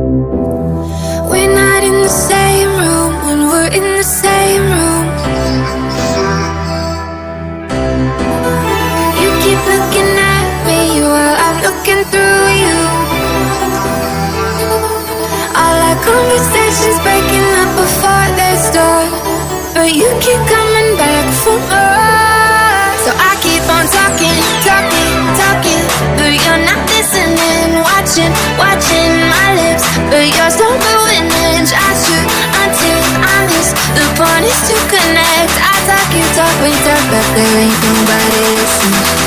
We're not in the same room when we're in the same room. You keep looking at me while I'm looking through you. All our conversations breaking up before they start, but you keep coming back for more. So I keep on talking, talking, talking, but you're not listening. Watching, watching my lips, but yours don't go an inch. I shoot until I miss. The point is to connect. I talk, you talk, we talk, but there ain't nobody listening.